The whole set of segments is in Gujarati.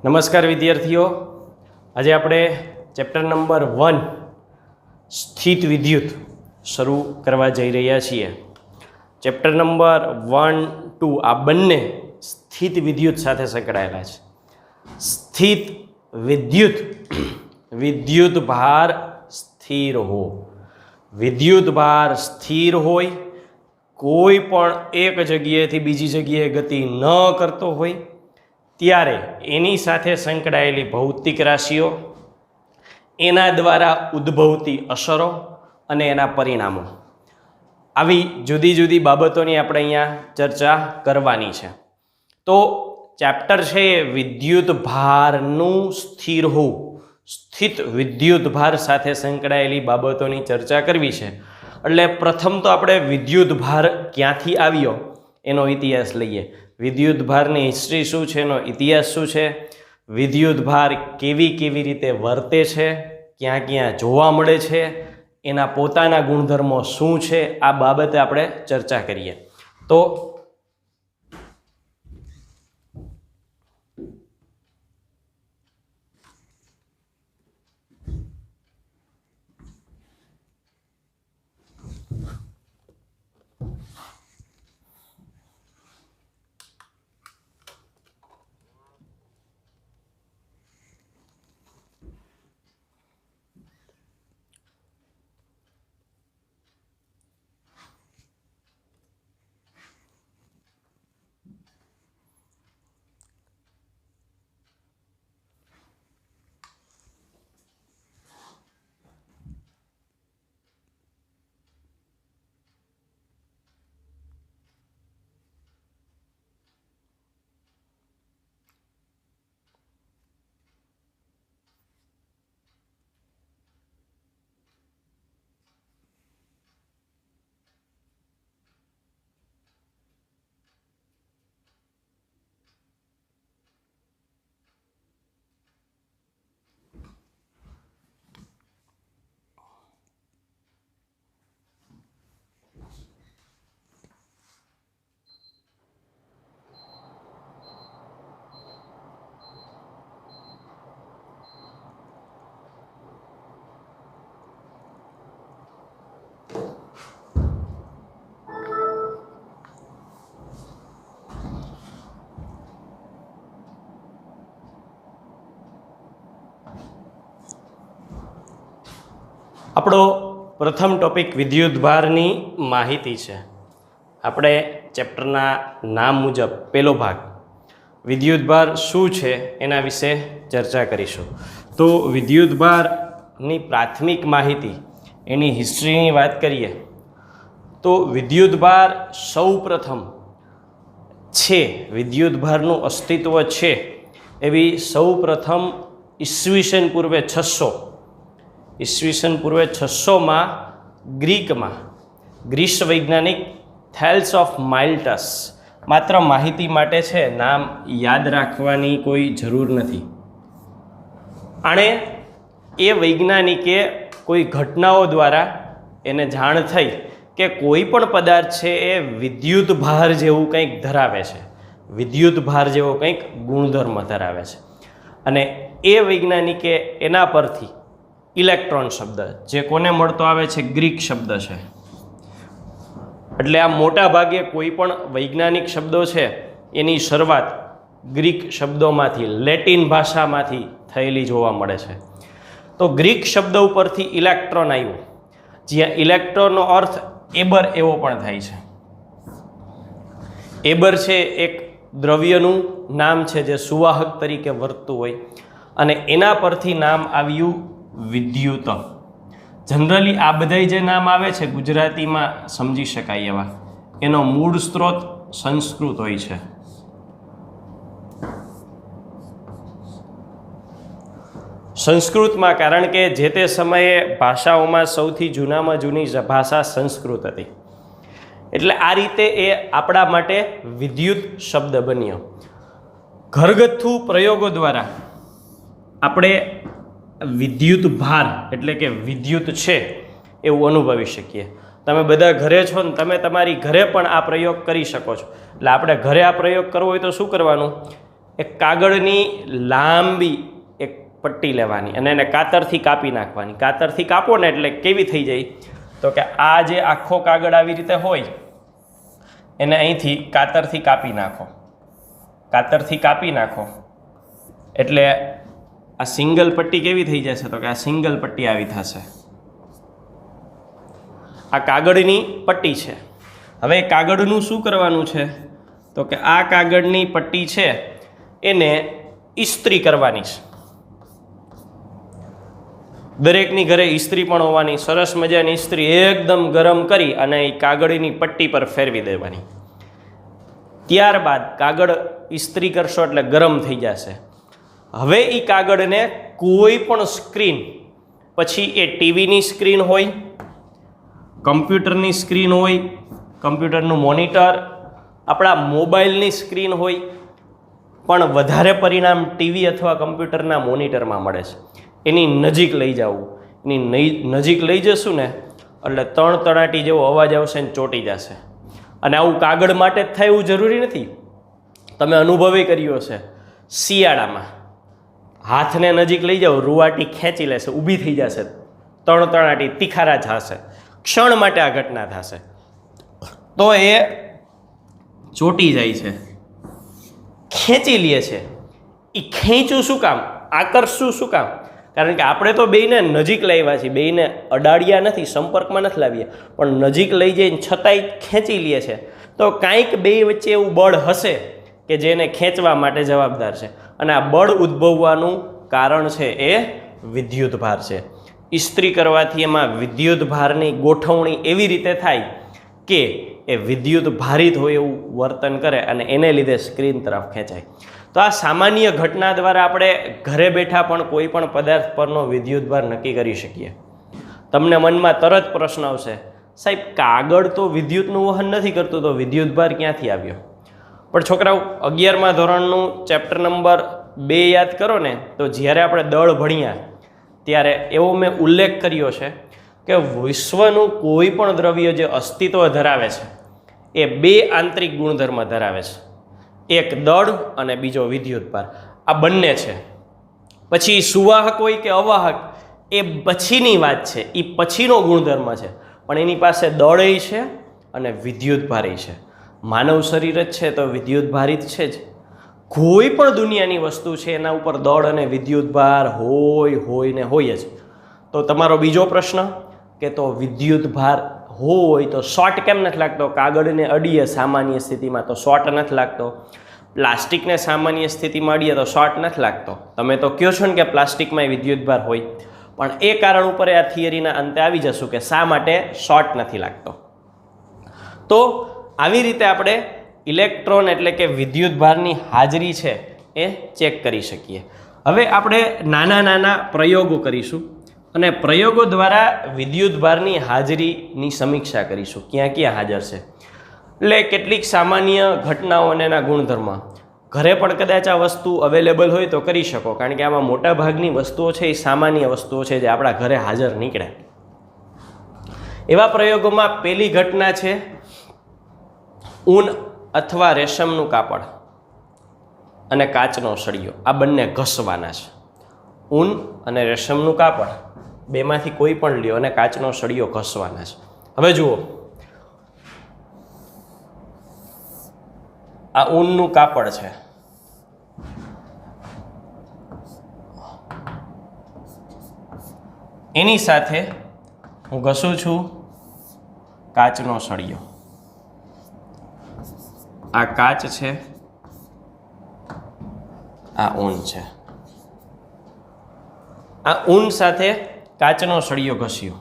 નમસ્કાર વિદ્યાર્થીઓ, આજે આપણે ચેપ્ટર નંબર 1 સ્થિત વિદ્યુત શરૂ કરવા જઈ રહ્યા છીએ. ચેપ્ટર નંબર 1, 2 આ બંને સ્થિત વિદ્યુત સાથે સંકળાયેલા છે. સ્થિત વિદ્યુત, વિદ્યુત ભાર સ્થિર હો, વિદ્યુત ભાર સ્થિર હોય, કોઈ પણ એક જગ્યાએથી બીજી જગ્યાએ ગતિ ન કરતો હોય ત્યારે એની સાથે સંકળાયેલી ભૌતિક રાશિઓ, એના દ્વારા ઉદ્ભવતી અસરો અને એના પરિણામો, આવી જુદી જુદી બાબતોની આપણે અહીંયા ચર્ચા કરવાની છે. તો ચેપ્ટર છે એ વિદ્યુત ભારનું સ્થિર હોવું, સ્થિત વિદ્યુત ભાર સાથે સંકળાયેલી બાબતોની ચર્ચા કરવી છે. એટલે પ્રથમ તો આપણે વિદ્યુત ભાર ક્યાંથી આવ્યો એનો ઇતિહાસ લઈએ. વિદ્યુત ભારની હિસ્ટ્રી શું છે, એનો ઇતિહાસ શું છે, વિદ્યુત ભાર કેવી કેવી રીતે વર્તે છે, ક્યાં ક્યાં જોવા મળે છે, એના પોતાના ગુણધર્મો શું છે, આ બાબતે આપણે ચર્ચા કરીએ. તો આપણો પ્રથમ ટોપિક વિદ્યુત ભારની માહિતી છે. આપણે ચેપ્ટરના નામ મુજબ પહેલો ભાગ વિદ્યુત ભાર શું છે એના વિશે ચર્ચા કરીશું. તો વિદ્યુત ભારની પ્રાથમિક માહિતી, એની હિસ્ટ્રીની વાત કરીએ તો વિદ્યુત ભાર સૌ પ્રથમ છે, વિદ્યુત ભારનું અસ્તિત્વ છે એવી સૌ પ્રથમ ઈસવીસન પૂર્વે 600માં ગ્રીસ વૈજ્ઞાનિક થેલ્સ ઓફ માઇલ્ટસ, માત્ર માહિતી માટે છે, નામ યાદ રાખવાની કોઈ જરૂર નથી. આણે એ વૈજ્ઞાનિકે કોઈ ઘટનાઓ દ્વારા એને જાણ થઈ કે કોઈ પણ પદાર્થ છે એ વિદ્યુત ભાર જેવું કંઈક ધરાવે છે, વિદ્યુત ભાર જેવો કંઈક ગુણધર્મ ધરાવે છે. અને એ વૈજ્ઞાનિકે એના પરથી ઇલેક્ટ્રોન શબ્દ, જે કોને મળતો આવે છે, ગ્રીક શબ્દ છે. એટલે આ મોટા ભાગે કોઈ પણ વૈજ્ઞાનિક શબ્દો છે એની શરૂઆત ગ્રીક શબ્દોમાંથી, લેટિન ભાષામાંથી થયેલી જોવા મળે છે. તો ગ્રીક શબ્દ ઉપરથી ઇલેક્ટ્રોન આવ્યું, જ્યાં ઇલેક્ટ્રોનનો અર્થ એબર એવો પણ થાય છે. એબર છે એક દ્રવ્યનું નામ છે જે સુવાહક તરીકે વર્તતું હોય, અને એના પરથી નામ આવ્યું વિદ્યુત. જનરલી આ બધા જે નામ આવે છે ગુજરાતીમાં સમજી શકાય એવા, એનો મૂળ સ્ત્રોત સંસ્કૃત હોય છે. સંસ્કૃતમાં, કારણ કે જે તે સમયે ભાષાઓમાં સૌથી જૂનામાં જૂની ભાષા સંસ્કૃત હતી, એટલે આ રીતે એ આપણા માટે વિદ્યુત શબ્દ બન્યો. ઘરગથ્થુ પ્રયોગો દ્વારા આપણે વિદ્યુત ભાર એટલે કે વિદ્યુત છે એવું અનુભવી શકીએ. તમે બધા ઘરે છો ને તમે તમારી ઘરે પણ આ પ્રયોગ કરી શકો છો. એટલે આપણે ઘરે આ પ્રયોગ કરવો હોય તો શું કરવાનું? એક કાગળની લાંબી એક પટ્ટી લેવાની અને એને કાતરથી કાપી નાખવાની. કાતરથી કાપો ને એટલે કેવી થઈ જાય, તો કે આ જે આખો કાગળ આવી રીતે હોય એને અહીંથી કાતરથી કાપી નાખો. કાતરથી કાપી નાખો એટલે આ સિંગલ પટ્ટી કેવી થઈ જશે, તો કે આ સિંગલ પટ્ટી આવી થશે. આ કાગળની પટ્ટી છે. હવે કાગળનું શું કરવાનું છે, તો કે આ કાગળની પટ્ટી છે એને ઇસ્ત્રી કરવાની છે. દરેકની ઘરે ઇસ્ત્રી પણ હોવાની. સરસ મજાની ઇસ્ત્રી એકદમ ગરમ કરી અને એ કાગળની પટ્ટી પર ફેરવી દેવાની. ત્યારબાદ કાગળ ઇસ્ત્રી કરશો એટલે ગરમ થઈ જશે. હવે એ કાગળને કોઈ પણ સ્ક્રીન, પછી એ ટીવીની સ્ક્રીન હોય, કમ્પ્યુટરની સ્ક્રીન હોય, કમ્પ્યુટરનું મોનિટર, આપણા મોબાઈલની સ્ક્રીન હોય, પણ વધારે પરિણામ ટીવી અથવા કમ્પ્યુટરના મોનિટરમાં મળે છે. એની નજીક લઈ જવું. એની નજીક લઈ જશું ને એટલે તણતણાટી જેવો અવાજ આવશે ને ચોંટી જશે. અને આવું કાગળ માટે જ થાય એવું જરૂરી નથી. તમે અનુભવે કર્યો છે, શિયાળામાં હાથને નજીક લઈ જાઓ, રૂવાટી ખેંચી લેશે, ઊભી થઈ જશે, તણતણાટી તીખારા જશે. ક્ષણ માટે આ ઘટના થશે તો એ ચોંટી જાય છે, ખેંચી લે છે. એ ખેંચું શું કામ, આકર્ષવું શું કામ? કારણ કે આપણે તો બેયને નજીક લાવ્યા છીએ, બેયને અડાડ્યા નથી, સંપર્કમાં નથી લાવ્યા, પણ નજીક લઈ જઈને છતાંય ખેંચી લે છે. તો કાંઈક બે વચ્ચે એવું બળ હશે કે જેને ખેંચવા માટે જવાબદાર છે. અને આ બળ ઉદ્ભવવાનું કારણ છે એ વિદ્યુત ભાર છે. ઇસ્ત્રી કરવાથી એમાં વિદ્યુત ભારની ગોઠવણી એવી રીતે થાય કે એ વિદ્યુત ભારિત હોય એવું વર્તન કરે અને એને લીધે સ્ક્રીન તરફ ખેંચાય. તો આ સામાન્ય ઘટના દ્વારા આપણે ઘરે બેઠા પણ કોઈ પણ પદાર્થ પરનો વિદ્યુત ભાર નક્કી કરી શકીએ. તમને મનમાં તરત પ્રશ્ન આવશે, સાહેબ કાગળ તો વિદ્યુતનું વહન નથી કરતું, તો વિદ્યુત ભાર ક્યાંથી આવ્યો? પણ છોકરાઓ 11મા ધોરણનું ચેપ્ટર નંબર 2 યાદ કરો ને, તો જ્યારે આપણે દળ ભણ્યા ત્યારે એવો મેં ઉલ્લેખ કર્યો છે કે વિશ્વનું કોઈ પણ દ્રવ્ય જે અસ્તિત્વ ધરાવે છે એ 2 આંતરિક ગુણધર્મ ધરાવે છે. એક દળ અને બીજો વિદ્યુત ભાર. આ બંને છે. પછી સુવાહક હોય કે અવાહક એ પછીની વાત છે, એ પછીનો ગુણધર્મ છે, પણ એની પાસે દળય છે અને વિદ્યુત ભારે છે. માનવ શરીર જ છે તો વિદ્યુત ભારિત છે જ. કોઈ પણ દુનિયાની વસ્તુ છે એના ઉપર દળ અને વિદ્યુત ભાર હોય ને હોય જ. તો તમારો બીજો પ્રશ્ન કે તો વિદ્યુત ભાર હોય તો શોર્ટ કેમ નથી લાગતો? કાગળને અડીએ સામાન્ય સ્થિતિમાં તો શોર્ટ નથી લાગતો, પ્લાસ્ટિકને સામાન્ય સ્થિતિમાં અડીએ તો શોર્ટ નથી લાગતો. તમે તો કહો છો ને કે પ્લાસ્ટિકમાં વિદ્યુત ભાર હોય, પણ એ કારણ ઉપર આ થિયરીના અંતે આવી જશું કે શા માટે શોર્ટ નથી લાગતો. તો આવી રીતે આપણે ઇલેક્ટ્રોન એટલે કે વિદ્યુત ભારની હાજરી છે એ ચેક કરી શકીએ. હવે આપણે નાના નાના પ્રયોગો કરીશું અને પ્રયોગો દ્વારા વિદ્યુત ભારની હાજરીની સમીક્ષા કરીશું. ક્યાં ક્યાં હાજર છે, એટલે કેટલીક સામાન્ય ઘટનાઓ અને એના ગુણધર્મ. ઘરે પણ કદાચ આ વસ્તુ અવેલેબલ હોય તો કરી શકો, કારણ કે આમાં મોટા ભાગની વસ્તુઓ છે એ સામાન્ય વસ્તુઓ છે જે આપણા ઘરે હાજર નીકળે. એવા પ્રયોગોમાં પહેલી ઘટના છે ઊન અથવા રેશમનું કાપડ અને કાચનો સળિયો. આ બંને ઘસવાના છે. ઊન અને રેશમનું કાપડ બેમાંથી કોઈ પણ લ્યો અને કાચનો સળિયો ઘસવાના છે. હવે જુઓ, આ ઊનનું કાપડ છે, એની સાથે હું ઘસું છું કાચનો સળિયો. આ કાચ છે, આ ઊન છે. આ ઊન સાથે કાચનો સળિયો ઘસ્યો.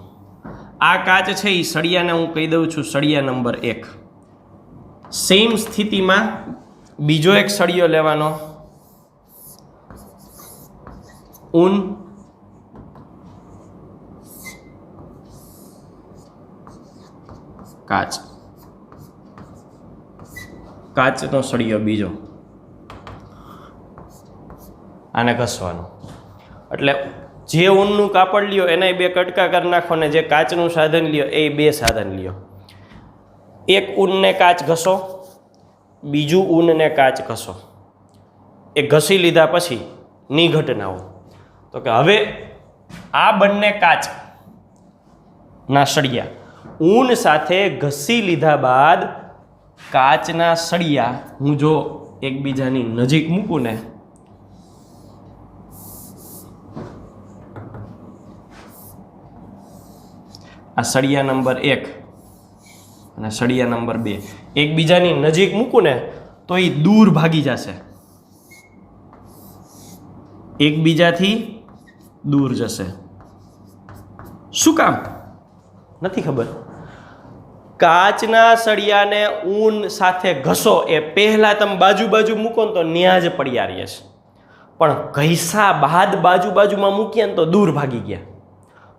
આ કાચ છે એ સળિયાને હું કહી દઉં છું સળિયા નંબર 1. સેમ સ્થિતિમાં બીજો એક સળિયો લેવાનો, ઊન કાચ, કાચનો સળિયો બીજો, આને ઘસવાનો. એટલે જે ઊનનું કાપડ લ્યો એના 2 કટકા કરી નાખો ને જે કાચનું સાધન લ્યો એ 2 સાધન લ્યો. એક ઊનને કાચ ઘસો, બીજું ઊનને કાચ ઘસો. એ ઘસી લીધા પછીની ઘટનાઓ. તો કે હવે આ બંને કાચના સળિયા ઊન સાથે ઘસી લીધા બાદ કાચના સળિયા હું જો એકબીજાની નજીક મૂકું ને આ સળિયા નંબર 1 અને સળિયા નંબર 2 એકબીજાની નજીક મૂકું ને તો એ દૂર ભાગી જશે, એકબીજાથી દૂર જશે. શું કામ નથી ખબર. કાચના સળિયાને ઊન સાથે ઘસો એ પહેલા તમે બાજુ મૂકો ને તો ન્યા જ પડ્યા રહે છે, પણ ઘસા બાદ બાજુમાં મૂકીએ ને તો દૂર ભાગી ગયા,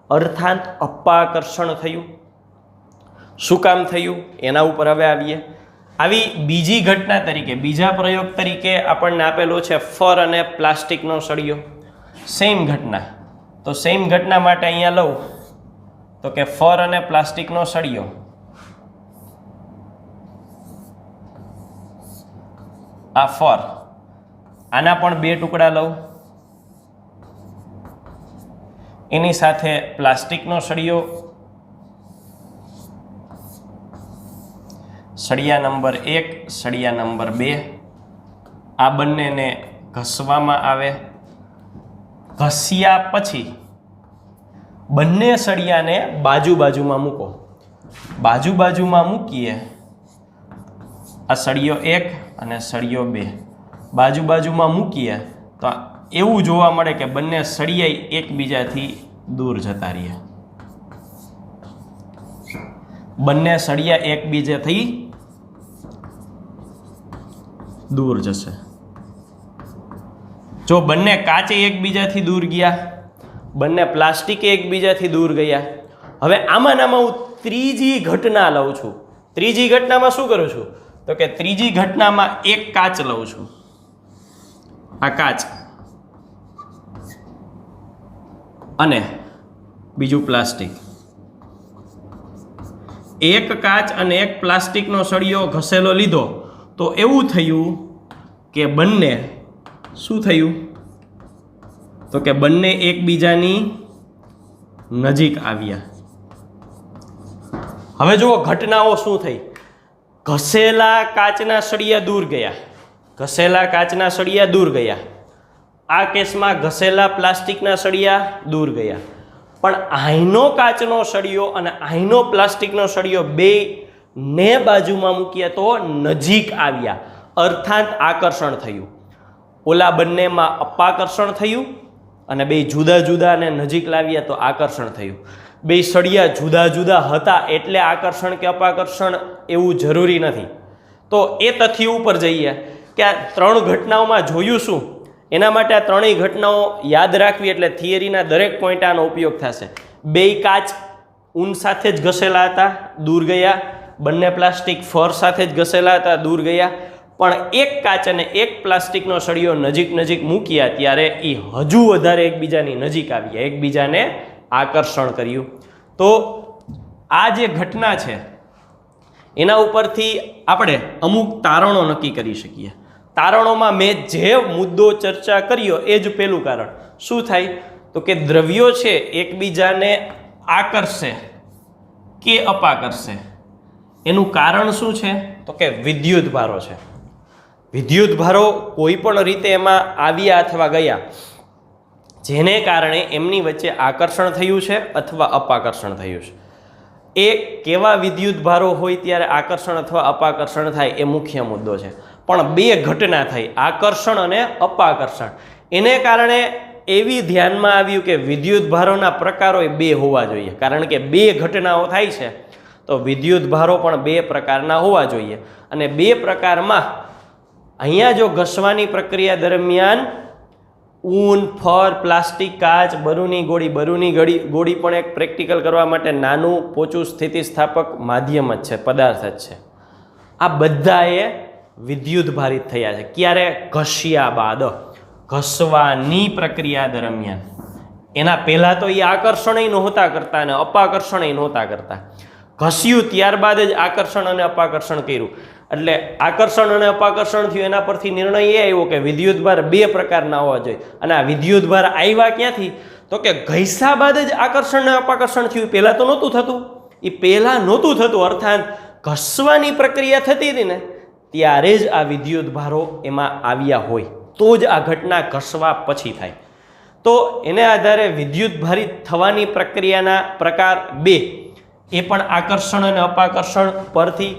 અર્થાત અપાકર્ષણ થયું. શું કામ થયું એના ઉપર હવે આવીએ. આવી બીજી ઘટના તરીકે, બીજા પ્રયોગ તરીકે આપણને આપેલો છે ફર અને પ્લાસ્ટિકનો સળિયો. સેમ ઘટના, તો સેમ ઘટના માટે અહીંયા લઉં તો કે ફર અને પ્લાસ્ટિકનો સળિયો. આ ફર, આના પણ 2 ટુકડા લઉં, એની સાથે પ્લાસ્ટિકનો સળિયો, સળિયા નંબર 1, સળિયા નંબર 2. આ બંનેને ઘસવામાં આવે. ઘસ્યા પછી બંને સળિયાને બાજુમાં મૂકો. બાજુમાં મૂકીએ, આ સળિયો 1 અને સળિયો 2 બાજુમાં મૂકીએ તો એવું જોવા મળે કે બંને સળિયા એકબીજાથી દૂર જતા રહે. બંને સળિયા એકબીજાથી દૂર જશે. જો બંને કાચે એકબીજાથી દૂર ગયા, બંને પ્લાસ્ટિકે એકબીજાથી દૂર ગયા. હવે આમાં હું ત્રીજી ઘટના લઉં છું. ત્રીજી ઘટનામાં શું કરું છું તો કે ત્રીજી ઘટનામાં એક કાચ લઉં છું. આ કાચ અને બીજું પ્લાસ્ટિક. એક કાચ અને એક પ્લાસ્ટિકનો સળિયો ઘસેલો લીધો તો એવું થયું કે બંને શું થયું તો કે બંને એકબીજાની નજીક આવ્યા. હવે જુઓ ઘટનાઓ શું થઈ. ઘસેલા કાચના સળિયા દૂર ગયા, ઘસેલા કાચના સળિયા દૂર ગયા. આ કેસમાં ઘસેલા પ્લાસ્ટિકના સળિયા દૂર ગયા. પણ અહીંનો કાચનો સળિયો અને અહીંનો પ્લાસ્ટિકનો સળિયો બે ને બાજુમાં મૂક્યા તો નજીક આવ્યા, અર્થાત આકર્ષણ થયું. ઓલા બંનેમાં અપાકર્ષણ થયું અને બે જુદા જુદા ને નજીક લાવ્યા તો આકર્ષણ થયું. બે સળિયા જુદા જુદા હતા એટલે આકર્ષણ કે અપાકર્ષણ એવું જરૂરી નથી. તો એ તથ્ય ઉપર જઈએ કે આ 3 ઘટનાઓમાં જોયું શું, એના માટે આ 3 ઘટનાઓ યાદ રાખવી એટલે થિયરીના દરેક પોઈન્ટ આનો ઉપયોગ થશે. બે કાચ ઊન સાથે જ ઘસેલા હતા, દૂર ગયા. બંને પ્લાસ્ટિક ફર સાથે જ ઘસેલા હતા, દૂર ગયા. પણ એક કાચ અને એક પ્લાસ્ટિકનો સળિયો નજીક નજીક મૂક્યા ત્યારે એ હજુ વધારે એકબીજાની નજીક આવ્યા, એકબીજાને આકર્ષણ કર્યું. તો આ જે ઘટના છે એના ઉપરથી આપણે અમુક તારણો નક્કી કરી શકીએ. તારણોમાં મેં જે મુદ્દો ચર્ચા કર્યો એ જ પહેલું કારણ. શું થાય તો કે દ્રવ્યો છે એકબીજાને આકર્ષે કે અપાકર્ષે, એનું કારણ શું છે તો કે વિદ્યુત ભારો છે. વિદ્યુત ભારો કોઈ પણ રીતે એમાં આવ્યા અથવા ગયા જેને કારણે એમની વચ્ચે આકર્ષણ થયું છે અથવા અપાકર્ષણ થયું છે. એ કેવા વિદ્યુત ભારો હોય ત્યારે આકર્ષણ અથવા અપાકર્ષણ થાય એ મુખ્ય મુદ્દો છે. પણ બે ઘટના થઈ, આકર્ષણ અને અપાકર્ષણ, એને કારણે એવી ધ્યાનમાં આવ્યું કે વિદ્યુત ભારોના પ્રકારો એ 2 હોવા જોઈએ. કારણ કે 2 ઘટનાઓ થાય છે તો વિદ્યુત ભારો પણ 2 પ્રકારના હોવા જોઈએ. અને 2 પ્રકારમાં અહીંયા જો ઘસવાની પ્રક્રિયા દરમિયાન ઊન, ફર, પ્લાસ્ટિક, કાચ, બરુની ગોળી પણ એક પ્રેક્ટિકલ કરવા માટે નાનું પોચું સ્થિતિસ્થાપક માધ્યમ જ છે, પદાર્થ જ છે. આ બધાએ વિદ્યુત ભારિત થયા છે. ક્યારે? ઘસ્યા બાદ, ઘસવાની પ્રક્રિયા દરમિયાન. એના પહેલાં તો એ આકર્ષણય નહોતા કરતા અને અપાકર્ષણય નહોતા કરતા. ઘસ્યું ત્યારબાદ જ આકર્ષણ અને અપાકર્ષણ કર્યું. એટલે આકર્ષણ અને અપાકર્ષણ થયું એના પરથી નિર્ણય એ આવ્યો કે વિદ્યુતભાર બે પ્રકારના હોવા જોઈએ. અને આ વિદ્યુતભાર આવ્યા ક્યાંથી? તો કે ઘસ્યા બાદ જ આકર્ષણ અને અપાકર્ષણ થયું. પહેલાં તો નહોતું થતું. એ પહેલાં નહોતું થતું, અર્થાત ઘસવાની પ્રક્રિયા થતી હતી ને ત્યારે જ આ વિદ્યુતભારો એમાં આવ્યા હોય, તો જ આ ઘટના ઘસવા પછી થાય. તો એને આધારે વિદ્યુતભારિત થવાની પ્રક્રિયાના પ્રકાર બે, એ પણ આકર્ષણ અને અપાકર્ષણ પરથી.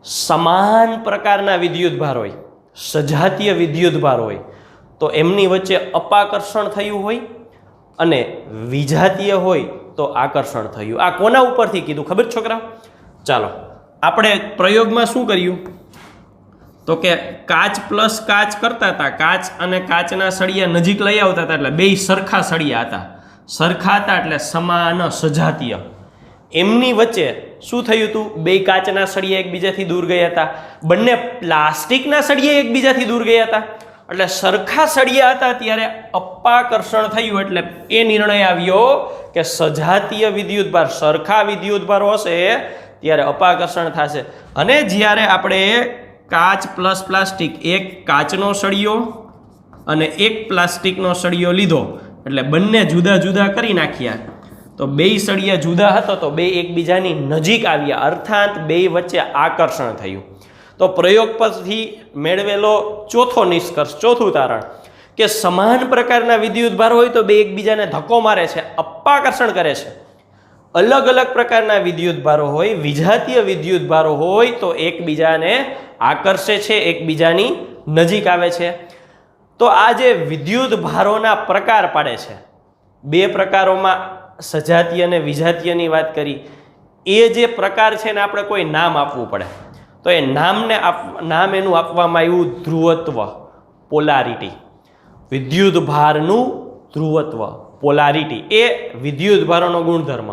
સમાન પ્રકારના વિદ્યુતભાર હોય, સજાતીય વિદ્યુતભાર હોય, તો એમની વચ્ચે અપાકર્ષણ થયું હોય અને વિજાતીય હોય તો આકર્ષણ થયું. આ કોના ઉપરથી કીધું ખબર છોકરા? ચાલો આપણે પ્રયોગમાં શું કર્યું તો કે કાચ પ્લસ કાચ કરતા હતા. કાચ અને કાચના સળિયા નજીક લઈ આવતા હતા એટલે બે સરખા સળિયા હતા. સરખા હતા એટલે સમાન સજાતીય. એમની વચ્ચે શું થયું હતું? બે કાચના સળિયા એકબીજાથી દૂર ગયા હતા. બંને પ્લાસ્ટિકના સળિયા એકબીજાથી દૂર ગયા હતા. એટલે સરખા સળિયા હતા ત્યારે અપાકર્ષણ થયું. એટલે એ નિર્ણય આવ્યો કે સજાતીય વિદ્યુતભાર, સરખા વિદ્યુતભારો હશે ત્યારે અપાકર્ષણ થશે. અને જ્યારે આપણે કાચ પ્લસ પ્લાસ્ટિક, એક કાચનો સળિયો અને એક પ્લાસ્ટિકનો સળિયો લીધો એટલે બંને જુદા જુદા કરી નાખ્યા, તો બે સળિયા જુદા હતા તો બે એકબીજાની નજીક આવ્યા, અર્થાત બે વચ્ચે આકર્ષણ થયું. તો પ્રયોગ પરથી મેળવેલો ચોથો નિષ્કર્ષ, ચોથું તારણ કે સમાન પ્રકારના વિદ્યુતભાર હોય તો બે એકબીજાને ધક્કો મારે છે, અપાકર્ષણ કરે છે. અલગ અલગ પ્રકારના વિદ્યુતભારો હોય, વિજાતીય વિદ્યુતભારો હોય તો એકબીજાને આકર્ષે છે, એકબીજાની નજીક આવે છે. તો આ જે વિદ્યુતભારોના પ્રકાર પાડે છે, બે પ્રકારોમાં સજાતીય અને વિજાતીયની વાત કરી, એ જે પ્રકાર છે ને આપણે કોઈ નામ આપવું પડે. તો એ નામ એનું આપવામાં આવ્યું ધ્રુવત્વ, પોલારિટી. વિદ્યુતભારનું ધ્રુવત્વ, પોલારિટી એ વિદ્યુતભારોનો ગુણધર્મ.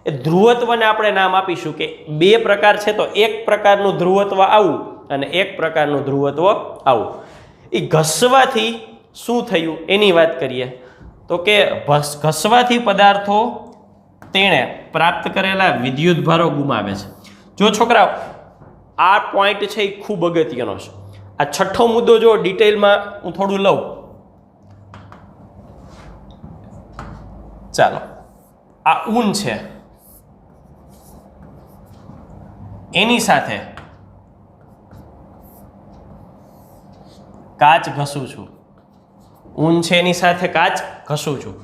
એ ધ્રુવત્વને આપણે નામ આપીશું કે બે પ્રકાર છે તો એક પ્રકારનું ધ્રુવત્વ આવું અને એક પ્રકારનું ધ્રુવત્વ આવું. એ ઘસવાથી શું થયું એની વાત કરીએ તો કે ઘસવાથી પદાર્થો તેણે પ્રાપ્ત કરેલા વિદ્યુતભારો ગુમાવે છે. જો છોકરાઓ આ પોઈન્ટ છે એ ખૂબ અગત્યનો છે. આ છઠ્ઠો મુદ્દો જો ડિટેલમાં હું થોડું લઉં. ચાલો, આ ઊન છે, એની સાથે કાચ ઘસું છું. ઊન છે એની સાથે કાચ ઘસું છું.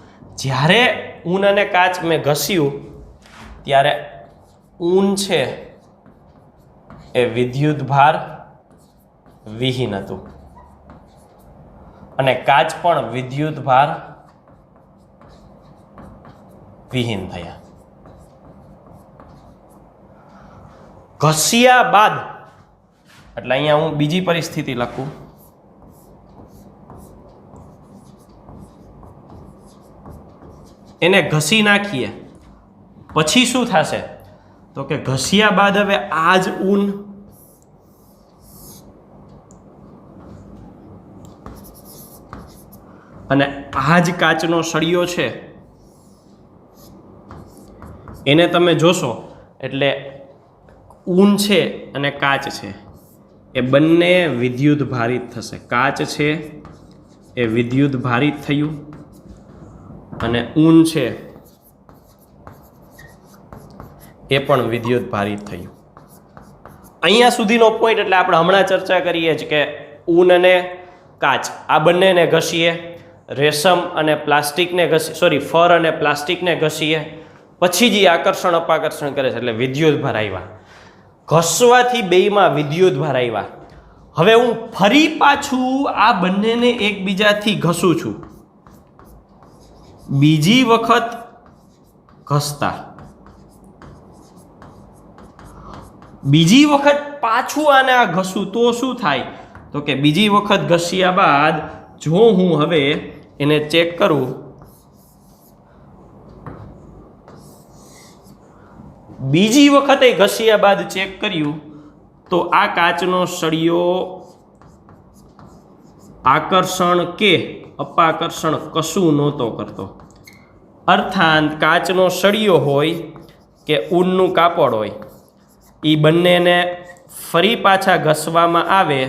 જ્યારે ઊન અને કાચ મેં ઘસ્યું ત્યારે ઊન છે એ વિદ્યુતભાર વિહીન હતું અને કાચ પણ વિદ્યુતભાર વિહીન થયા. ઘસ્યા બાદ એટલે અહીંયા હું બીજી પરિસ્થિતિ લખું. એને ઘસી નાખીએ પછી શું થશે તો કે ઘસ્યા બાદ હવે આ જ ઊન અને આ જ કાચનો સળિયો છે એને તમે જોશો એટલે ઊન છે અને કાચ છે એ બંને વિદ્યુત ભારિત થશે. કાચ છે એ વિદ્યુત ભારિત થયું અને ઊન છે એ પણ વિદ્યુત ભારિત થયું. અહીંયા સુધીનો પોઈન્ટ એટલે આપણે હમણાં ચર્ચા કરીએ જ કે ઊન અને કાચ આ બંનેને ઘસીએ, રેશમ અને પ્લાસ્ટિકને ફર અને પ્લાસ્ટિકને ઘસીએ, પછી જે આકર્ષણ અપાકર્ષણ કરે છે એટલે વિદ્યુત ભાર આવ્યા. ઘસવાથી બેયમાં વિદ્યુત ભાર આવ્યા. હવે હું ફરી પાછું આ બંનેને એકબીજાથી ઘસું છું, બીજી વખત ઘસતા, બીજી વખત પાછું આને આ ઘસું તો શું થાય તો કે બીજી વખત ઘસ્યા બાદ જો હું હવે એને ચેક કરું, બીજી વખતે ઘસ્યા બાદ ચેક કર્યું તો આ કાચનો સળિયો આકર્ષણ કે અપાકર્ષણ કશું નહોતો કરતો. અર્થાત કાચનો સળિયો હોય કે ઊનનું કાપડ હોય એ બંનેને ફરી પાછા ઘસવામાં આવે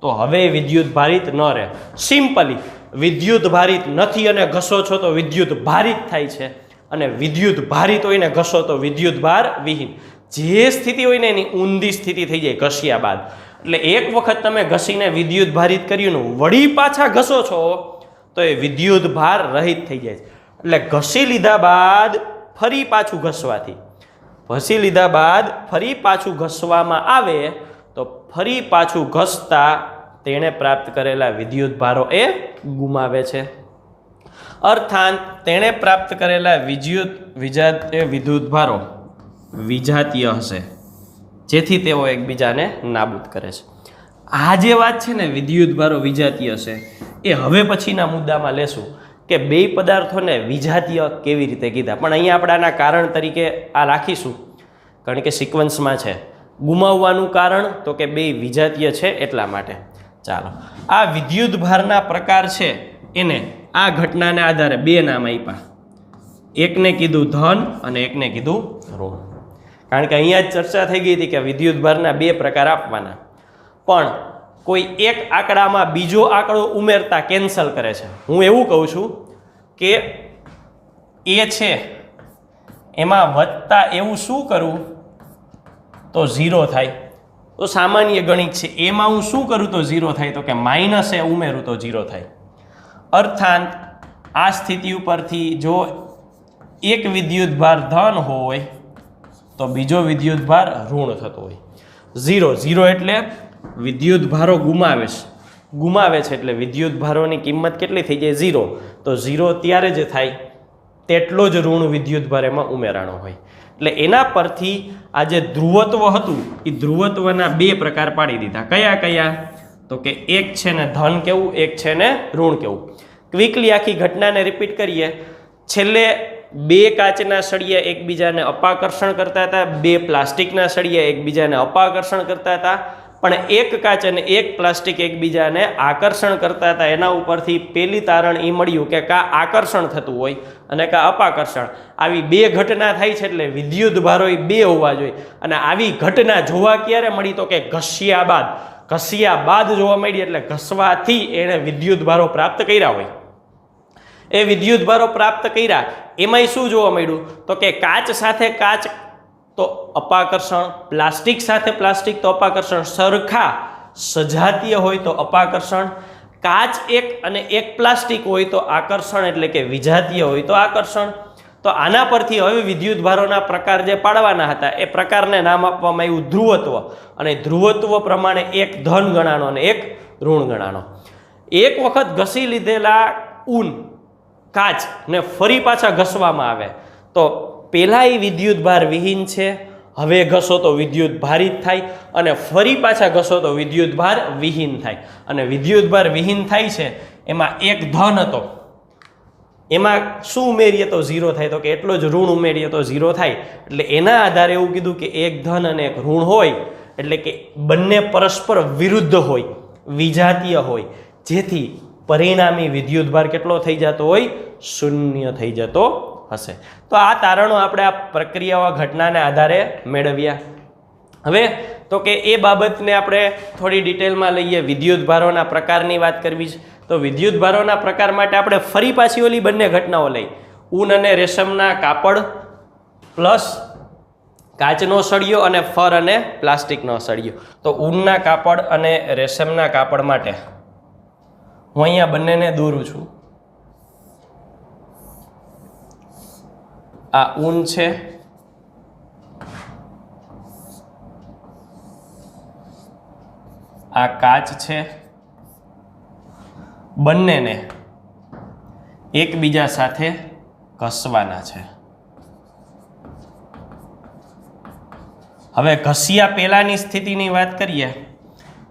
તો હવે વિદ્યુત ભારિત ન રહે. સિમ્પલી વિદ્યુત ભારિત નથી અને ઘસો છો તો વિદ્યુત ભારિત થાય છે, અને વિદ્યુત ભારિત હોય ને ઘસો તો વિદ્યુત ભાર વિહીન. જે સ્થિતિ હોય ને એની ઊંધી સ્થિતિ થઈ જાય ઘસ્યા બાદ. એટલે એક વખત તમે ઘસીને વિદ્યુત ભારિત કર્યું વળી પાછા ઘસો છો તો એ વિદ્યુત ભાર રહિત થઈ જાય છે. એટલે ઘસી લીધા બાદ ફરી પાછું ઘસવાથી, ઘસી લીધા બાદ ફરી પાછું ઘસવામાં આવે તો ફરી પાછું ઘસતા તેણે પ્રાપ્ત કરેલા વિદ્યુત ભારો એ ગુમાવે છે. અર્થાત તેણે પ્રાપ્ત કરેલા વિદ્યુત ભારો વિજાતીય હશે, જેથી તેઓ એકબીજાને નાબૂદ કરે છે. આ જે વાત છે ને વિદ્યુત ભારો વિજાતીય હશે, એ હવે પછીના મુદ્દામાં લેશું કે બે પદાર્થોને વિજાતીય કેવી રીતે કીધા. પણ અહીંયા આપણે આના કારણ તરીકે આ રાખીશું, કારણ કે સિક્વન્સમાં છે. ગુમાવવાનું કારણ તો કે બે વિજાતીય છે એટલા માટે. ચાલો, આ વિદ્યુત ભારના પ્રકાર છે એને આ ઘટનાને આધારે બે નામ આપ્યા. એકને કીધું ધન અને એકને કીધું ઋણ. કારણ કે અહીંયા જ ચર્ચા થઈ ગઈ હતી કે વિદ્યુત ભારના બે પ્રકાર આપવાના, પણ કોઈ એક આંકડામાં બીજો આંકડો ઉમેરતા કેન્સલ કરે છે. હું એવું કહું છું કે એ છે એમાં વત્તા એવું શું કરું તો 0 થાય, તો સામાન્ય ગણિત છે. એમાં હું શું કરું તો 0 થાય, તો કે માઇનસ એ ઉમેરું તો 0 થાય. અર્થાત આ સ્થિતિ ઉપરથી જો એક વિદ્યુત ભાર ધન હોય તો બીજો વિદ્યુત ભાર ઋણ થતો હોય. 0 એટલે વિદ્યુત ભારો ગુમાવે છે, એટલે વિદ્યુત ભારોની કિંમત કેટલી થઈ જાય 0. તો 0 ત્યારે જ થાય તેટલો જ ઋણ વિદ્યુત ભાર એમાં ઉમેરાણો હોય. એટલે એના પરથી આ જે ધ્રુવત્વ હતું એ ધ્રુવત્વના બે પ્રકાર પાડી દીધા. કયા કયા? તો કે એક છે ને ધન કેવું, એક છે ને ઋણ કેવું. ક્વિકલી આખી ઘટનાને રિપીટ કરીએ. છેલ્લે બે કાચના સળિયા એકબીજાને અપાકર્ષણ કરતા હતા, બે પ્લાસ્ટિકના સળિયા એકબીજાને અપાકર્ષણ કરતા હતા, પણ એક કાચ અને એક પ્લાસ્ટિક એકબીજાને આકર્ષણ કરતા હતા. એના ઉપરથી પેલી તારણ એ મળ્યું કે કા આકર્ષણ થતું હોય અને કા અપાકર્ષણ. આવી બે ઘટના થાય છે એટલે વિદ્યુત ભારો એ બે હોવા જોઈએ. અને આવી ઘટના જોવા ક્યારે મળી તો કે ઘસ્યા બાદ જોવા મળી. એટલે ઘસવાથી એણે વિદ્યુત ભારો પ્રાપ્ત કર્યા હોય. એ વિદ્યુત ભારો પ્રાપ્ત કર્યા એમાંય શું જોવા મળ્યું તો કે કાચ સાથે કાચ તો અપાકર્ષણ, પ્લાસ્ટિક સાથે પ્લાસ્ટિક તો અપાકર્ષણ, સરખા સજાતીય હોય તો અપાકર્ષણ, કાચ એક અને એક પ્લાસ્ટિક હોય તો આકર્ષણ, એટલે કે વિજાતીય હોય તો આકર્ષણ. તો આના પરથી હવે વિદ્યુત ભારોના પ્રકાર જે પાડવાના હતા એ પ્રકારને નામ આપવામાં આવ્યું ધ્રુવત્વ. અને ધ્રુવત્વ પ્રમાણે એક ધન ગણાનો અને એક ઋણ ગણાનો. એક વખત ઘસી લીધેલા કાચ ને ફરી પાછા ઘસવામાં આવે તો પહેલાં એ વિદ્યુત ભાર વિહીન છે, હવે ઘસો તો વિદ્યુત ભારિત થાય, અને ફરી પાછા ઘસો તો વિદ્યુત ભાર વિહીન થાય. અને વિદ્યુત ભાર વિહીન થાય છે એમાં એક ધન હતો, એમાં શું ઉમેરીએ તો 0 થાય, તો કે એટલો જ ઋણ ઉમેરીએ તો 0 થાય. એટલે એના આધારે એવું કીધું કે એક ધન અને એક ઋણ હોય એટલે કે બંને પરસ્પર વિરુદ્ધ હોય, વિજાતીય હોય, જેથી પરિણામી વિદ્યુત ભાર કેટલો થઈ જતો હોય? 0 થઈ જતો હશે. તો આ તારણો આપણે આ પ્રક્રિયાઓ ઘટનાને આધારે મેળવ્યા. હવે તો કે એ બાબતને આપણે થોડી ડિટેલમાં લઈએ. વિદ્યુત ભારોના પ્રકારની વાત કરવી છે તો વિદ્યુત ભારોના પ્રકાર માટે આપણે ફરી પાછી ઓલી બંને ઘટનાઓ લઈ. ઊન અને રેશમના કાપડ પ્લસ કાચનો સળિયો અને ફર અને પ્લાસ્ટિકનો સળિયો. તો ઊનના કાપડ અને રેશમના કાપડ માટે હું અહીંયા બંનેને દોરું છું. આ ઊન છે, આ કાચ છે. બંનેને એકબીજા સાથે ઘસવાના છે. હવે ઘસ્યા પહેલાની સ્થિતિની વાત કરીએ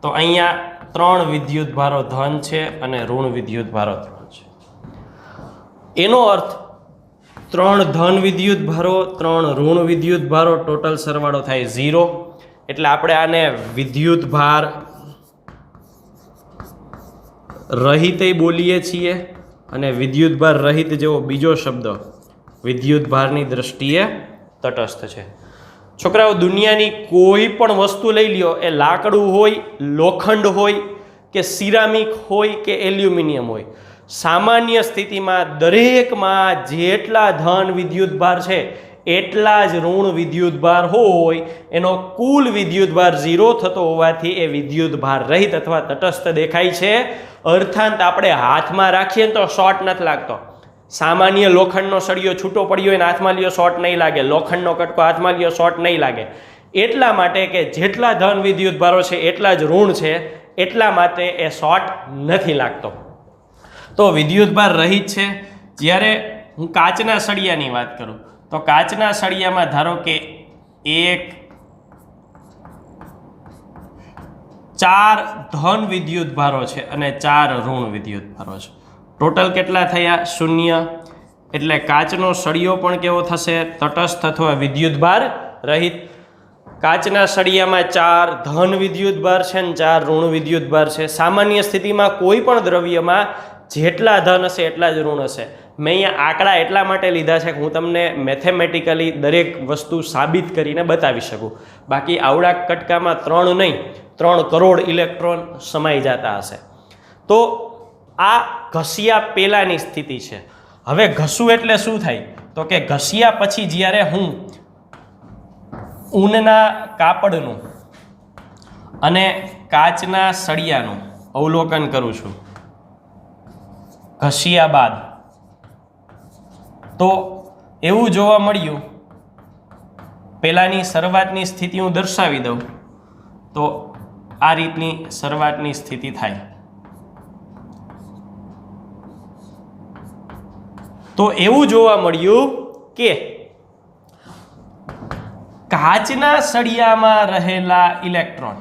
તો અહીંયા 3 વિદ્યુત ભારો ધન છે અને ઋણ વિદ્યુત ભારો 3 છે. એનો અર્થ 3 ધન વિદ્યુત ભારો, 3 ઋણ વિદ્યુત ભારો, ટોટલ સરવાળો થાય 0. એટલે આપણે આને વિદ્યુત ભાર રહિત બોલીએ છીએ, અને વિદ્યુત ભાર રહિત જેવો બીજો શબ્દ વિદ્યુત ભારની દ્રષ્ટિએ તટસ્થ છે. છોકરાઓ, દુનિયાની કોઈ પણ વસ્તુ લઈ લ્યો, એ લાકડું હોય, લોખંડ હોય કે સિરામિક હોય કે એલ્યુમિનિયમ હોય, સામાન્ય સ્થિતિમાં દરેકમાં જેટલા ધન વિદ્યુતભાર છે એટલા જ ઋણ વિદ્યુતભાર હોય. એનો કુલ વિદ્યુતભાર 0 થતો હોવાથી એ વિદ્યુતભાર રહિત અથવા તટસ્થ દેખાય છે. અર્થાંત આપણે હાથમાં રાખીએ ને તો શોર્ટ નથી લાગતો. સામાન્ય લોખંડનો સળિયો છૂટો પડ્યો હોય ને હાથમાં લ્યો શોર્ટ નહીં લાગે, લોખંડનો કટકો હાથમાં લ્યો શોર્ટ નહીં લાગે. એટલા માટે કે જેટલા ધન વિદ્યુતભારો છે એટલા જ ઋણ છે, એટલા માટે એ શોર્ટ નથી લાગતો. તો વિદ્યુતભાર રહિત છે. જ્યારે હું કાચના સળિયાની વાત કરું તો કાચના સળિયામાં ધારો કે 4 ધન વિદ્યુતભારો છે અને 4 ઋણ વિદ્યુતભારો છે. ટોટલ કેટલા થયા? 0. એટલે કાચનો સળિયો પણ કેવો થશે? તટસ્થ અથવા વિદ્યુતભાર રહિત. કાચના સળિયામાં 4 ધન વિદ્યુતભાર છે અને 4 ઋણ વિદ્યુતભાર છે. સામાન્ય સ્થિતિમાં કોઈ પણ દ્રવ્યમાં જેટલા ધન હશે એટલા જ ઋણ હશે. મેં અહીંયા આંકડા એટલા માટે લીધા છે કે હું તમને મેથેમેટિકલી દરેક વસ્તુ સાબિત કરીને બતાવી શકું. બાકી આવડા કટકામાં 3 નહીં 3 કરોડ ઇલેક્ટ્રોન સમાઈ જતા હશે. તો આ ઘસ્યા પહેલાંની સ્થિતિ છે. હવે ઘસવું એટલે શું થાય? તો કે ઘસ્યા પછી જ્યારે હું ઊનના કાપડનું અને કાચના સળિયાનું અવલોકન કરું છું ઘસ્યા બાદ, તો એવું જોવા મળ્યું, પહેલાંની શરૂઆતની સ્થિતિ હું દર્શાવી દઉં તો આ રીતની શરૂઆતની સ્થિતિ થાય. તો એવું જોવા મળ્યું કે કાચના સળિયામાં રહેલા ઇલેક્ટ્રોન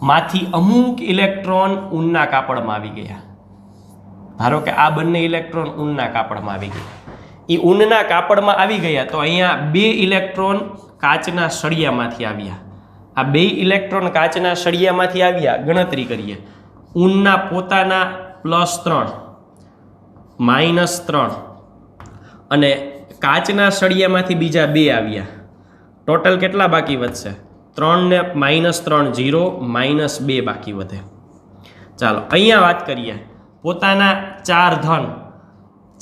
માંથી અમુક ઇલેક્ટ્રોન ઊનના કાપડમાં આવી ગયા. ધારો કે આ બંને ઇલેક્ટ્રોન ઊનના કાપડમાં આવી ગયા. એ ઊનના કાપડમાં આવી ગયા તો અહીંયા 2 ઇલેક્ટ્રોન કાચના સળિયામાંથી આવ્યા. આ 2 ઇલેક્ટ્રોન કાચના સળિયામાંથી આવ્યા. ગણતરી કરીએ. ઊનના પોતાના +3 -3 અને કાચના સળિયામાંથી બીજા 2 આવ્યા. ટોટલ કેટલા બાકી વધશે? 3 ને -3 0, -2 બાકી વધે. ચાલો અહીંયા વાત કરીએ. પોતાના 4 ધન,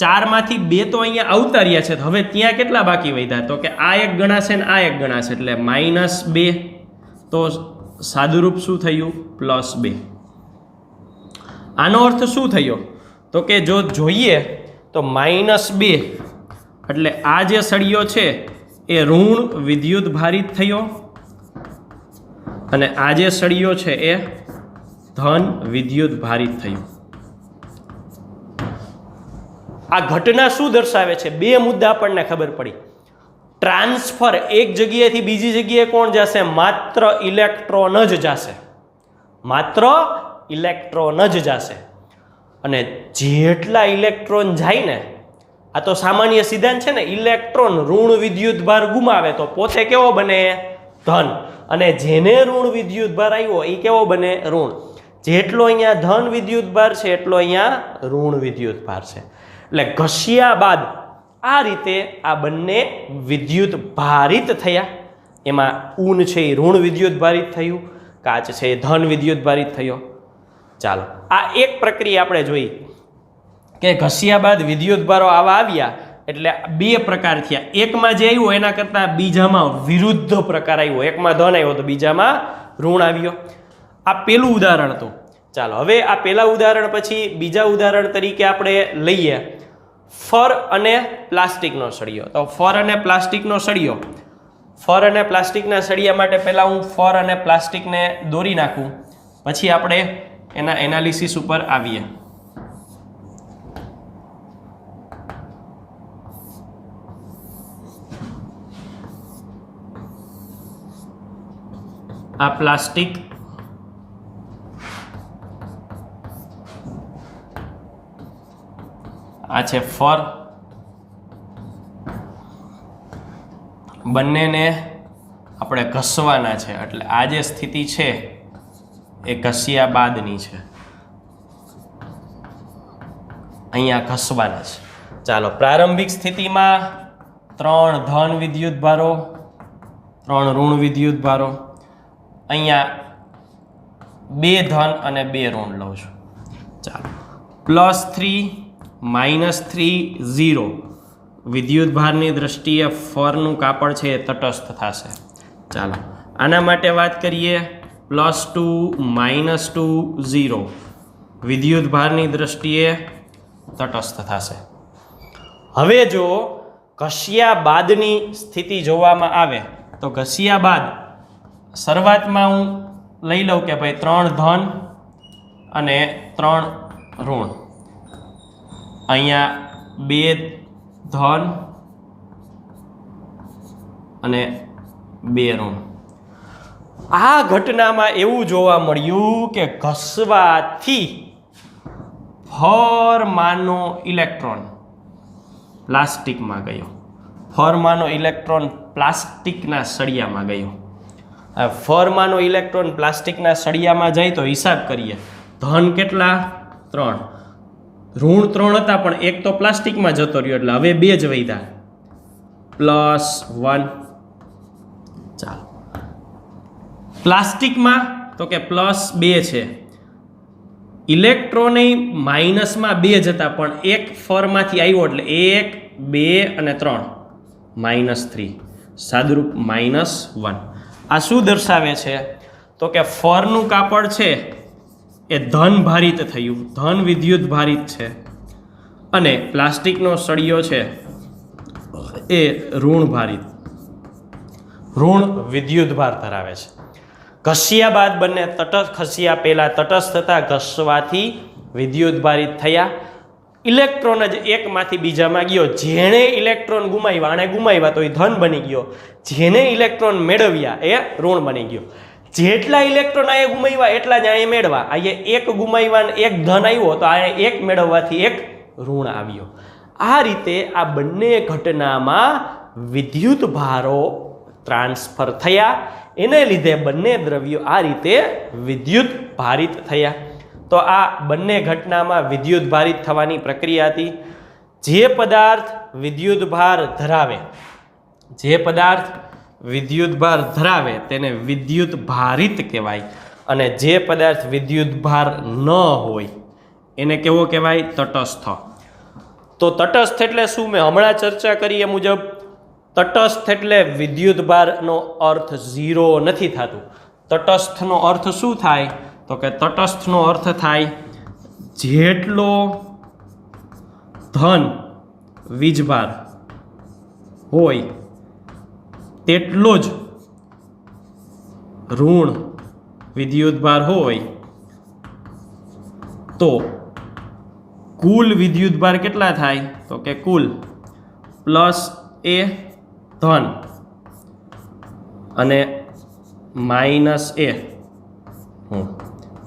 4 માંથી 2 તો અહીંયા આવતા રહ્યા છે. હવે ત્યાં કેટલા બાકી વધ્યા? તો કે આ એક ગણાશે ને આ એક ગણાશે, એટલે -2. તો સાદુરૂપ શું થયું? +2. આનો અર્થ શું થયો? તો કે જો જોઈએ તો -2 એટલે આ જે સળિયો છે એ ઋણ વિદ્યુત ભારિત થયો અને આ જે સળિયો છે એ ધન વિદ્યુત ભારિત થયું. આ ઘટના શું દર્શાવે છે? 2 મુદ્દા આપણને ખબર પડી. ટ્રાન્સફર, એક જગ્યાએથી બીજી જગ્યાએ કોણ જશે? માત્ર ઇલેક્ટ્રોન જ જશે. માત્ર ઇલેક્ટ્રોન જ જશે. અને જેટલા ઇલેક્ટ્રોન જાય ને, આ તો સામાન્ય સિદ્ધાંત છે ને, ઇલેક્ટ્રોન ઋણ વિદ્યુતભાર ગુમાવે તો પોતે કેવો બને? ધન. અને જેને ઋણ વિદ્યુતભાર આવ્યો એ કેવો બને? ઋણ. જેટલો અહીંયા ધન વિદ્યુતભાર છે એટલો અહીંયા ઋણ વિદ્યુતભાર છે. એટલે ઘસ્યા બાદ આ રીતે આ બંને વિદ્યુત ભારિત થયા. એમાં ઊન છે એ ઋણ વિદ્યુત ભારિત થયું, કાચ છે એ ધન વિદ્યુત ભારિત થયો. ચાલો આ એક પ્રક્રિયા આપણે જોઈ કે ઘસ્યા બાદ વિદ્યુતભારો આવા આવ્યા એટલે 2 પ્રકાર થયા. એકમાં જે આવ્યો એના કરતાં બીજામાં વિરુદ્ધ પ્રકાર આવ્યો. એકમાં ધન આવ્યો તો બીજામાં ઋણ આવ્યો. આ પેલું ઉદાહરણ હતું. ચાલો હવે આ પેલા ઉદાહરણ પછી બીજા ઉદાહરણ તરીકે આપણે લઈએ ફર અને પ્લાસ્ટિકનો સળિયો. તો ફર અને પ્લાસ્ટિકનો સળિયો, ફર અને પ્લાસ્ટિકના સળિયા માટે પહેલાં હું ફર અને પ્લાસ્ટિકને દોરી નાખું, પછી આપણે એના એનાલિસિસ ઉપર આવીએ. આ પ્લાસ્ટિક, આ છે ફર. બંનેને આપણે ઘસવાના છે, એટલે આ જે સ્થિતિ છે એ ઘસ્યા બાદની છે. અહીંયા ઘસવાના છે. ચાલો પ્રારંભિક સ્થિતિમાં 3 ધન વિદ્યુતભારો 3 ઋણ વિદ્યુત ભારો, અહીંયા 2 ધન અને 2 ઋણ લઉં છું. ચાલો, +3 -3 0. વિદ્યુત ભારની દ્રષ્ટિએ ફરનું કાપડ છે એ તટસ્થ થશે. ચાલો, આના માટે વાત કરીએ. +2 -2 0. વિદ્યુત ભારની દ્રષ્ટિએ તટસ્થ થશે. હવે જો ઘસ્યા બાદની સ્થિતિ જોવામાં આવે તો ઘસ્યા બાદ શરૂઆતમાં હું લઈ લઉં કે ભાઈ 3 ધન અને 3 ઋણ, અહીંયા 2 ધન અને 2 ઋણ. આ ઘટનામાં એવું જોવા મળ્યું કે ઘસવાથી ફરમાંનો ઇલેક્ટ્રોન પ્લાસ્ટિકમાં ગયો. ફરમાંનો ઇલેક્ટ્રોન પ્લાસ્ટિકના સળિયામાં ગયો. ફરમાંનો ઇલેક્ટ્રોન પ્લાસ્ટિકના સળિયામાં જાય તો હિસાબ કરીએ. ધન કેટલા? 3. ઋણ 3 હતા પણ એક તો પ્લાસ્ટિકમાં જતો રહ્યો એટલે હવે 2 જ વધ્યા. +1. ચાલો, પ્લાસ્ટિકમાં તો કે +2 છે. ઇલેક્ટ્રોન માઇનસમાં 2 જ હતા પણ એક ફરમાંથી આવ્યો એટલે 1 2 અને 3 -3, સાદુરૂપ -1. આ શું દર્શાવે છે તો કે ફરનું કાપડ છે એ ધન ભારિત થયું, ધન વિદ્યુત ભારિત છે, અને પ્લાસ્ટિકનો સળિયો છે એ ઋણ ભારિત, ઋણ વિદ્યુત ભાર ધરાવે છે. ઘસ્યા બાદ બંને ખસ્યા પહેલા તટસ્થ થતા ઘસવાથી વિદ્યુત ભારિત થયા. ઇલેક્ટ્રોન જ એકમાંથી બીજામાં ગયો. જેણે ઇલેક્ટ્રોન ગુમાવ્યા આણે ગુમાવ્યા તો એ ધન બની ગયો, જેને ઇલેક્ટ્રોન મેળવ્યા એ ઋણ બની ગયો. જેટલા ઇલેક્ટ્રોન આ ગુમાવ્યા એટલા જ અહીંયા મેળવા. અહીંયા 1 ગુમાવ્યા ને 1 ધન આવ્યો તો આ 1 મેળવવાથી 1 ઋણ આવ્યો. આ રીતે આ બંને ઘટનામાં વિદ્યુત ભારો ટ્રાન્સફર થયા. એને લીધે બંને દ્રવ્યો આ રીતે વિદ્યુત ભારિત થયા. તો આ બંને ઘટનામાં વિદ્યુત ભારિત થવાની પ્રક્રિયા હતી. જે પદાર્થ વિદ્યુત ભાર ધરાવે, જે પદાર્થ વિદ્યુત ભાર ધરાવે તેને વિદ્યુત ભારિત કહેવાય, અને જે પદાર્થ વિદ્યુત ભાર ન હોય એને કેવો કહેવાય? તટસ્થ. તો તટસ્થ એટલે શું? મેં હમણાં ચર્ચા કરી એ મુજબ તટસ્થ એટલે વિદ્યુત ભારનો અર્થ 0 નથી થતું. તટસ્થનો અર્થ શું થાય તો કે તટસ્થનો અર્થ થાય જેટલો ધન વીજભાર હોય તેટલો જ ઋણ વિદ્યુતભાર હોય તો કુલ વિદ્યુતભાર કેટલા થાય તો કે કુલ +a ધન અને -a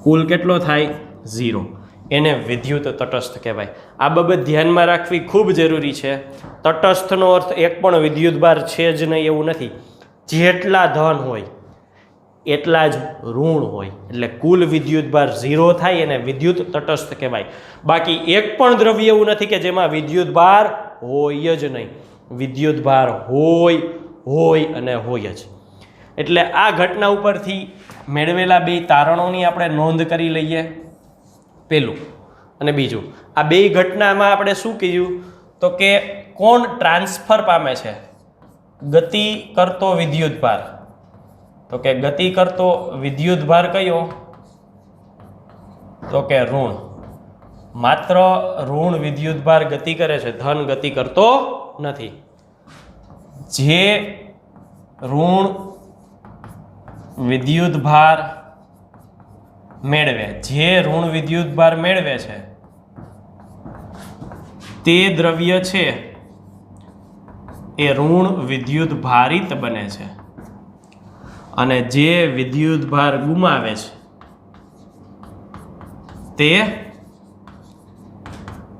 કુલ કેટલો થાય? 0. એને વિદ્યુત તટસ્થ કહેવાય. આ બાબત ધ્યાનમાં રાખવી ખૂબ જરૂરી છે. તટસ્થનો અર્થ એક પણ વિદ્યુતભાર છે જ નહીં એવું નથી. જેટલા ધન હોય એટલા જ ઋણ હોય એટલે કુલ વિદ્યુતભાર 0 થાય એને વિદ્યુત તટસ્થ કહેવાય. બાકી એક પણ દ્રવ્ય એવું નથી કે જેમાં વિદ્યુતભાર હોય જ નહીં. વિદ્યુતભાર હોય અને હોય જ. એટલે આ ઘટના ઉપરથી મેળવેલા 2 તારણોની આપણે નોંધ કરી લઈએ. પહેલું અને બીજું, આ 2 ઘટનામાં આપણે શું કીધું તો કે કોણ ટ્રાન્સફર પામે છે? ગતિ કરતો વિદ્યુતભાર. તો કે ગતિ કરતો વિદ્યુતભાર કયો? તો કે ઋણ. માત્ર ઋણ વિદ્યુતભાર ગતિ કરે છે, ધન ગતિ કરતો નથી. જે ઋણ વિદ્યુતભાર મેળવે, જે ઋણ વિદ્યુતભાર મેળવે છે તે દ્રવ્ય છે એ ઋણ વિદ્યુત ભારિત બને છે, અને જે વિદ્યુતભાર ગુમાવે છે તે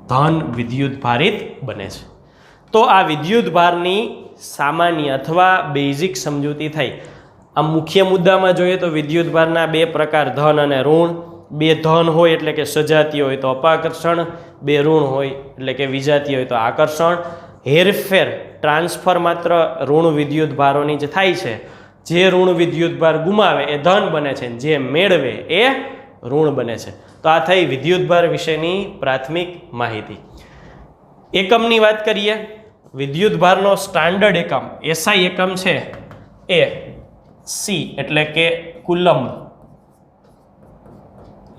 ધન વિદ્યુત ભારિત બને છે. તો આ વિદ્યુતભારની સામાન્ય અથવા બેઝિક સમજૂતી થઈ. આ મુખ્ય મુદ્દામાં જોઈએ તો વિદ્યુતભારના 2 પ્રકાર, ધન અને ઋણ. 2 ધન હોય એટલે કે સજાતીય હોય તો અપાકર્ષણ, 2 ઋણ હોય એટલે કે વિજાતીય હોય તો આકર્ષણ. હેરફેર ટ્રાન્સફર માત્ર ઋણ વિદ્યુતભારોની જ થાય છે. જે ઋણ વિદ્યુતભાર ગુમાવે એ ધન બને છે, જે મેળવે એ ઋણ બને છે. તો આ થઈ વિદ્યુતભાર વિશેની પ્રાથમિક માહિતી. એકમની વાત કરીએ. વિદ્યુતભારનો સ્ટાન્ડર્ડ એકમ એસઆઈ એકમ છે એ સી એટલે કે કુલમ્બ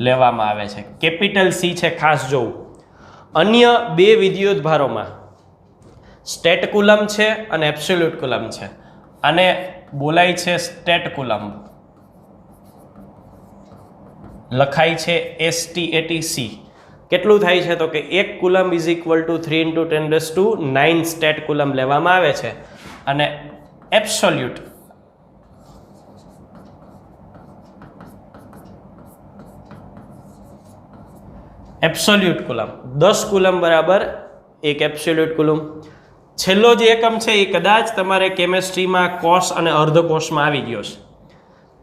લેવામાં આવે છે. કેપિટલ સી છે, ખાસ જોવું. અન્ય બે વિદ્યુતભારોમાં સ્ટેટ કુલમ્બ છે અને એબ્સોલ્યુટ કુલમ્બ છે. આને બોલાય છે સ્ટેટ કુલમ્બ, લખાય છે STATC. કેટલું થાય છે તો કે 1 coulomb is equal to 3 × 10⁹ state coulomb લેવામાં આવે છે. અને એબ્સોલ્યુટ કુલમ્બ 10 કુલમ્બ બરાબર 1 એબ્સોલ્યુટ કુલમ્બ. છેલ્લો જે એકમ છે એ કદાચ તમારે કેમેસ્ટ્રીમાં કોષ અને અર્ધકોષમાં આવી ગયો છે.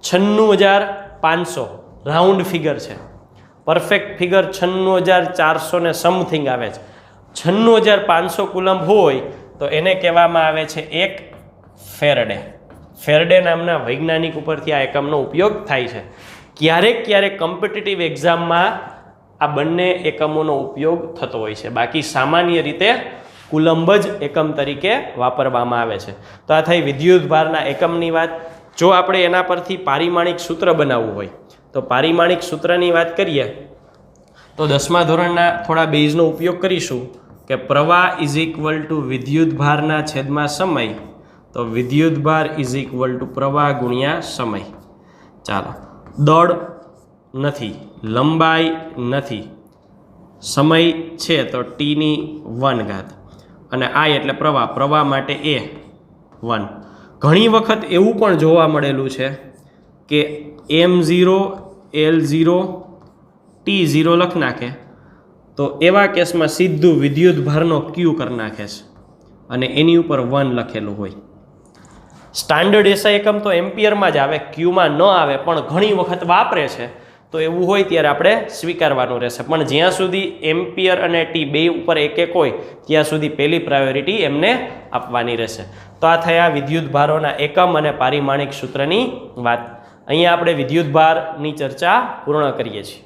96,500 રાઉન્ડ ફિગર છે. પરફેક્ટ ફિગર 96,400 ને સમથિંગ આવે છે. 96,500 કુલમ્બ હોય તો એને કહેવામાં આવે છે એક ફેરડે. ફેરડે નામના વૈજ્ઞાનિક ઉપરથી આ એકમનો ઉપયોગ થાય છે. ક્યારેક કોમ્પિટિટિવ એક્ઝામમાં આ બંને એકમોનો ઉપયોગ થતો હોય છે. બાકી સામાન્ય રીતે કુલમ્બ જ એકમ તરીકે વાપરવામાં આવે છે. તો આ થઈ વિદ્યુતભારના એકમની વાત. જો આપણે એના પરથી પારિમાણિક સૂત્ર બનાવવું હોય તો પારિમાણિક સૂત્રની વાત કરીએ તો 10મા ધોરણના થોડા બેઝનો ઉપયોગ કરીશું કે પ્રવાહ ઇઝ ઇક્વલ ટુ વિદ્યુતભારના છેદમાં સમય. તો વિદ્યુતભાર ઇઝ ઇક્વલ ટુ પ્રવાહ ગુણ્યા સમય. ચાલો, દળ નથી, લંબાઈ નથી, સમય છે તો t⁻⁴ અને I એટલે પ્રવાહ માટે A1. ઘણી વખત એવું પણ જોવા મળેલું છે કે M0 L0 T0 લખી નાખે તો એવા કેસમાં સીધું વિદ્યુતભારનો Q કરી નાખે છે અને એની ઉપર 1 લખેલું હોય. સ્ટાન્ડર્ડ એસઆઈ એકમ તો એમ્પિયરમાં જ આવે, ક્યુમાં ન આવે, પણ ઘણી વખત વાપરે છે. તો એવું હોય ત્યારે આપણે સ્વીકારવાનું રહેશે. પણ જ્યાં સુધી એમ્પિયર અને ટી બે ઉપર એક હોય ત્યાં સુધી પહેલી પ્રાયોરિટી એમને આપવાની રહેશે. તો આ થયા વિદ્યુતભારોના એકમ અને પારિમાણિક સૂત્રની વાત. અહીંયા આપણે વિદ્યુતભારની ચર્ચા પૂર્ણ કરીએ છીએ.